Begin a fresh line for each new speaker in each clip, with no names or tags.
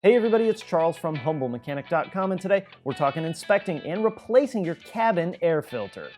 Hey everybody, it's Charles from HumbleMechanic.com, and today we're talking inspecting and replacing your cabin air filter.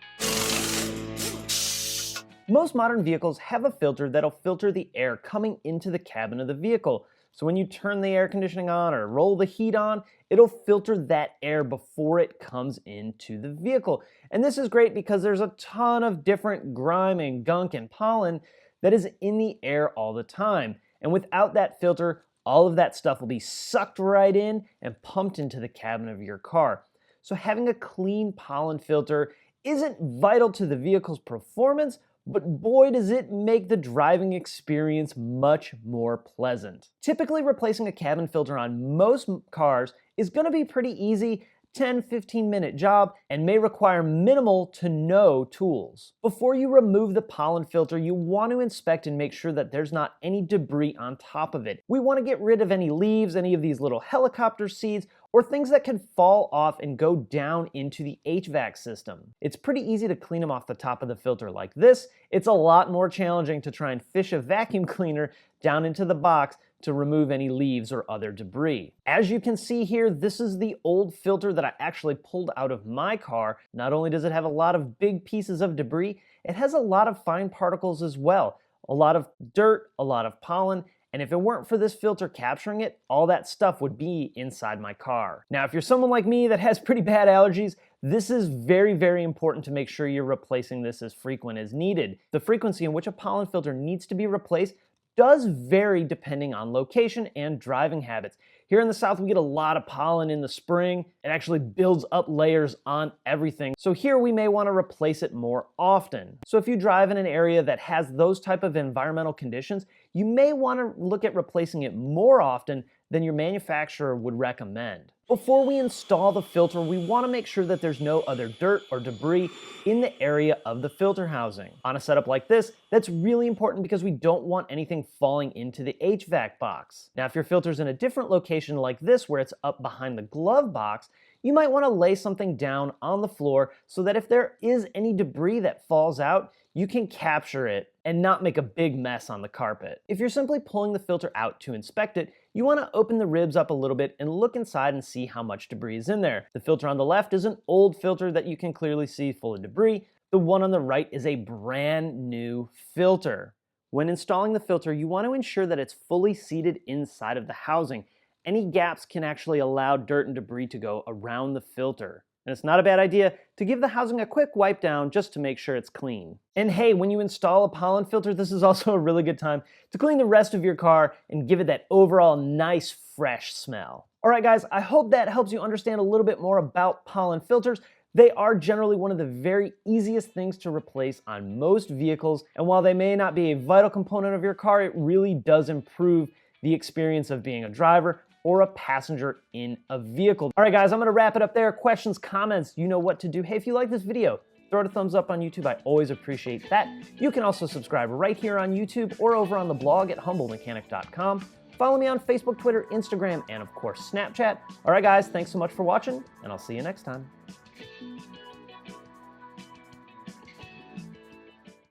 Most modern vehicles have a filter that'll filter the air coming into the cabin of the vehicle. So when you turn the air conditioning on or roll the heat on, it'll filter that air before it comes into the vehicle. And this is great because there's a ton of different grime and gunk and pollen that is in the air all the time. And without that filter, all of that stuff will be sucked right in and pumped into the cabin of your car. So having a clean pollen filter isn't vital to the vehicle's performance, but boy does it make the driving experience much more pleasant. Typically replacing a cabin filter on most cars is going to be pretty easy, 10-15 minute job, and may require minimal to no tools. Before you remove the pollen filter, you want to inspect and make sure that there's not any debris on top of it. We want to get rid of any leaves, any of these little helicopter seeds, or things that can fall off and go down into the HVAC system. It's pretty easy to clean them off the top of the filter like this. It's a lot more challenging to try and fish a vacuum cleaner down into the box to remove any leaves or other debris. As you can see here, this is the old filter that I actually pulled out of my car. Not only does it have a lot of big pieces of debris, it has a lot of fine particles as well. A lot of dirt, a lot of pollen, and if it weren't for this filter capturing it, all that stuff would be inside my car. Now, if you're someone like me that has pretty bad allergies, this is very, very important to make sure you're replacing this as frequent as needed. The frequency in which a pollen filter needs to be replaced does vary depending on location and driving habits. Here in the South, we get a lot of pollen in the spring. It actually builds up layers on everything. So here we may want to replace it more often. So if you drive in an area that has those type of environmental conditions, you may want to look at replacing it more often than your manufacturer would recommend. Before we install the filter, we want to make sure that there's no other dirt or debris in the area of the filter housing. On a setup like this, that's really important because we don't want anything falling into the HVAC box. Now, if your filter's in a different location like this, where it's up behind the glove box, you might want to lay something down on the floor so that if there is any debris that falls out, you can capture it and not make a big mess on the carpet. If you're simply pulling the filter out to inspect it, you want to open the ribs up a little bit and look inside and see how much debris is in there. The filter on the left is an old filter that you can clearly see full of debris. The one on the right is a brand new filter. When installing the filter, you want to ensure that it's fully seated inside of the housing. Any gaps can actually allow dirt and debris to go around the filter. And it's not a bad idea to give the housing a quick wipe down just to make sure it's clean. And hey, when you install a pollen filter, this is also a really good time to clean the rest of your car and give it that overall nice, fresh smell. All right, guys, I hope that helps you understand a little bit more about pollen filters. They are generally one of the very easiest things to replace on most vehicles. And while they may not be a vital component of your car, it really does improve the experience of being a driver or a passenger in a vehicle. All right, guys, I'm gonna wrap it up there. Questions, comments, you know what to do. Hey, if you like this video, throw it a thumbs up on YouTube. I always appreciate that. You can also subscribe right here on YouTube or over on the blog at HumbleMechanic.com. Follow me on Facebook, Twitter, Instagram, and of course, Snapchat. All right, guys, thanks so much for watching, and I'll see you next time.